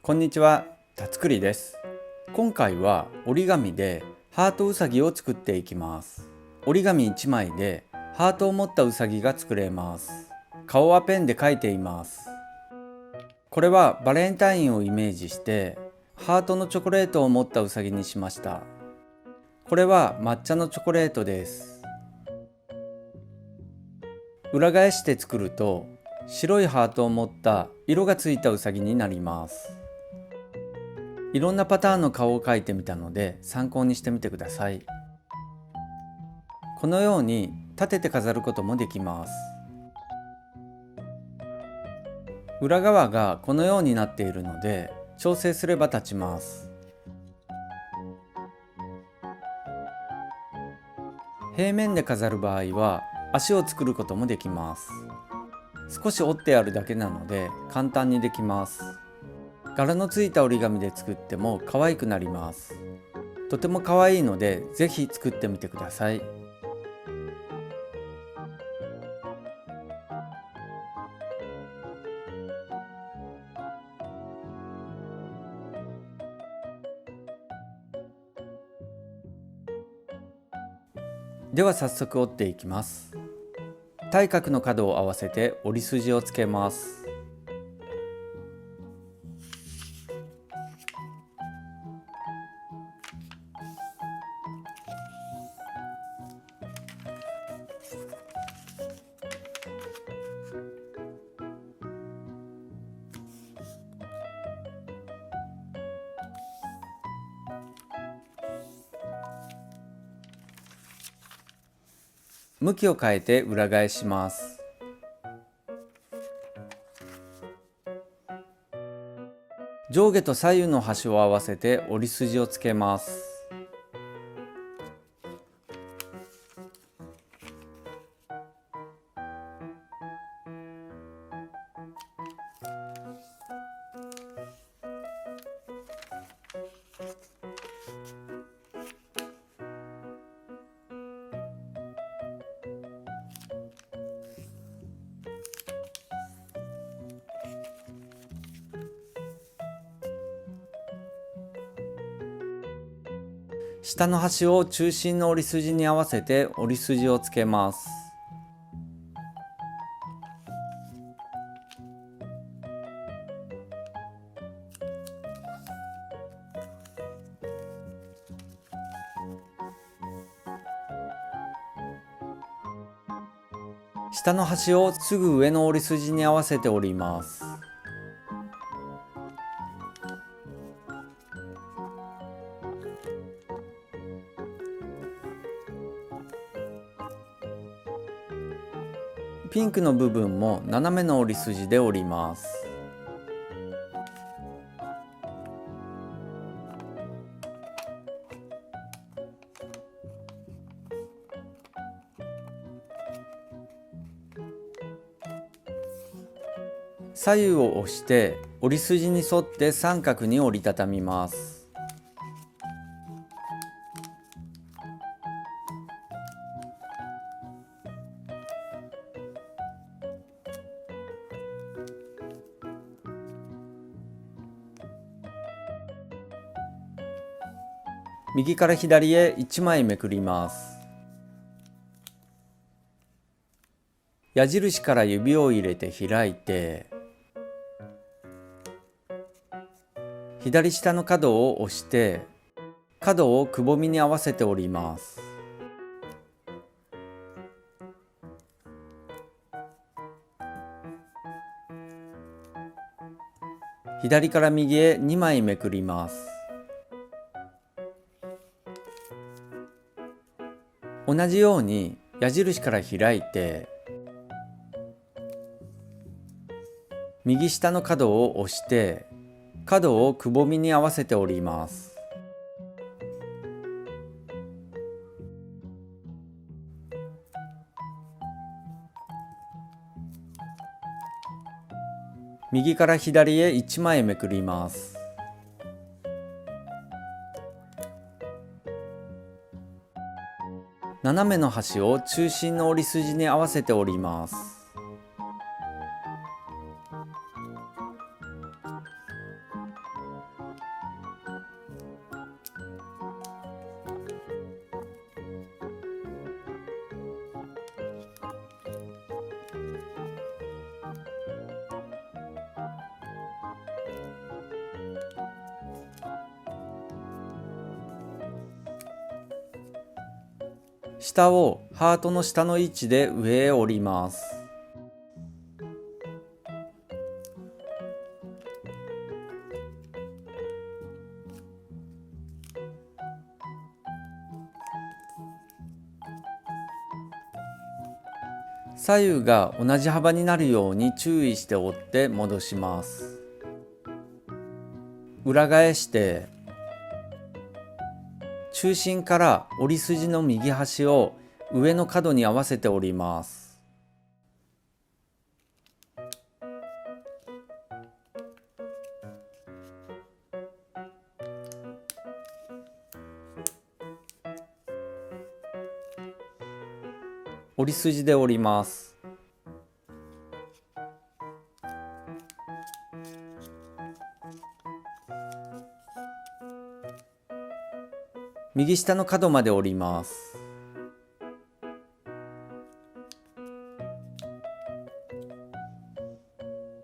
こんにちは、たつくりです。今回は折り紙でハートうさぎを作っていきます。折り紙1枚でハートを持ったうさぎが作れます。顔はペンで描いています。これはバレンタインをイメージしてハートのチョコレートを持ったうさぎにしました。これは抹茶のチョコレートです。裏返して作ると白いハートを持った色がついたうさぎになります。いろんなパターンの顔を描いてみたので参考にしてみてください。このように立てて飾ることもできます。裏側がこのようになっているので調整すれば立ちます。平面で飾る場合は足を作ることもできます。少し折ってあるだけなので簡単にできます。柄のついた折り紙で作っても可愛くなります。とても可愛いのでぜひ作ってみてください。では早速折っていきます。対角の角を合わせて折り筋をつけます。向きを変えて裏返します。上下と左右の端を合わせて折り筋をつけます。下の端を中心の折り筋に合わせて折り筋をつけます。下の端をすぐ上の折り筋に合わせて折ります。ピンクの部分も斜めの折り筋で折ります。左右を押して折り筋に沿って三角に折りたたみます。右から左へ1枚めくります。矢印から指を入れて開いて、左下の角を押して角をくぼみに合わせて折ります。左から右へ2枚めくります。同じように矢印から開いて右下の角を押して角をくぼみに合わせて折ります。右から左へ1枚めくります。斜めの端を中心の折り筋に合わせて折ります。下をハートの下の位置で上へ折ります。左右が同じ幅になるように注意して折って戻します。裏返して中心から折り筋の右端を上の角に合わせて折ります。折り筋で折ります。右下の角まで折ります。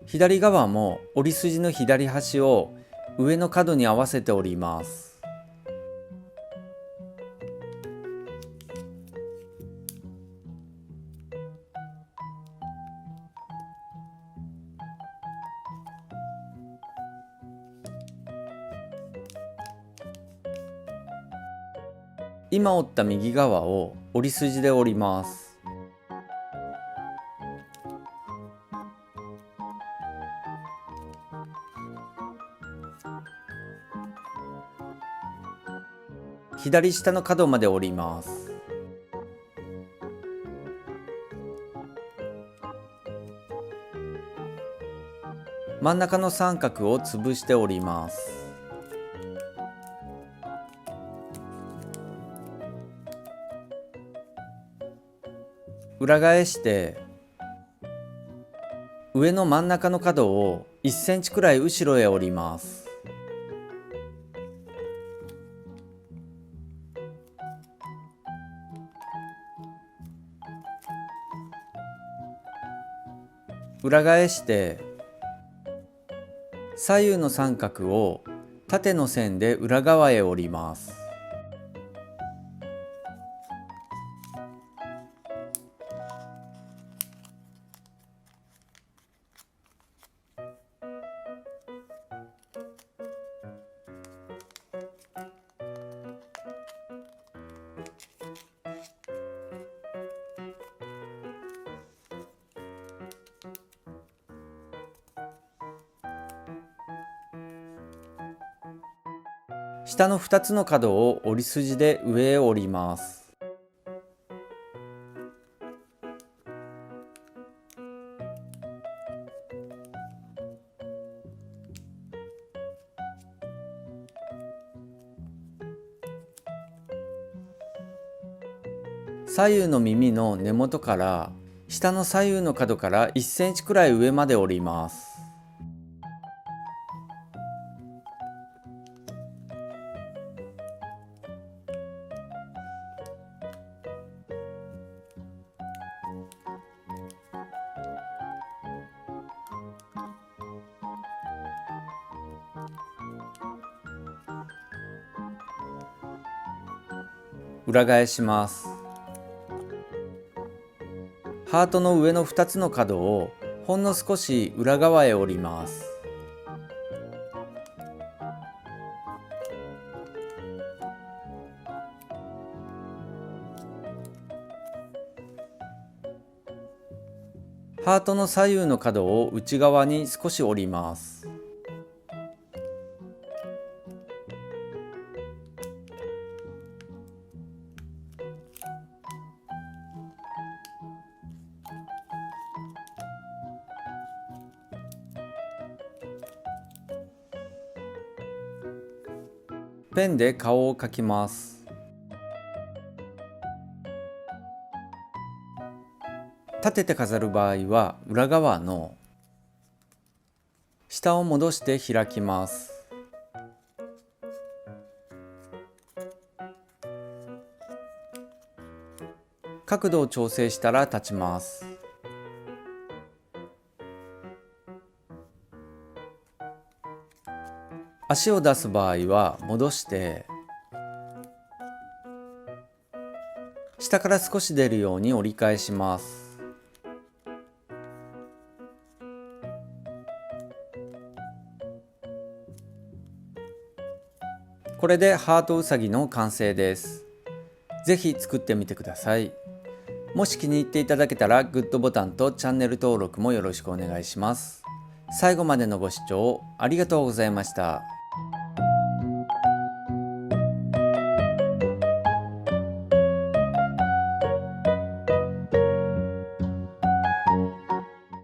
左側も折り筋の左端を上の角に合わせて折ります。今折った右側を折り筋で折ります。左下の角まで折ります。真ん中の三角を潰して折ります。裏返して上の真ん中の角を1センチくらい後ろへ折ります。裏返して左右の三角を縦の線で裏側へ折ります。下の2つの角を折り筋で上へ折ります。左右の耳の根元から下の左右の角から1センチくらい上まで折ります。裏返します。ハートの上の2つの角をほんの少し裏側へ折ります。ハートの左右の角を内側に少し折ります。ペンで顔を描きます。立てて飾る場合は裏側の下を戻して開きます。角度を調整したら立ちます。足を出す場合は戻して下から少し出るように折り返します。これでハートうさぎの完成です。ぜひ作ってみてください。もし気に入っていただけたらグッドボタンとチャンネル登録もよろしくお願いします。最後までのご視聴ありがとうございました。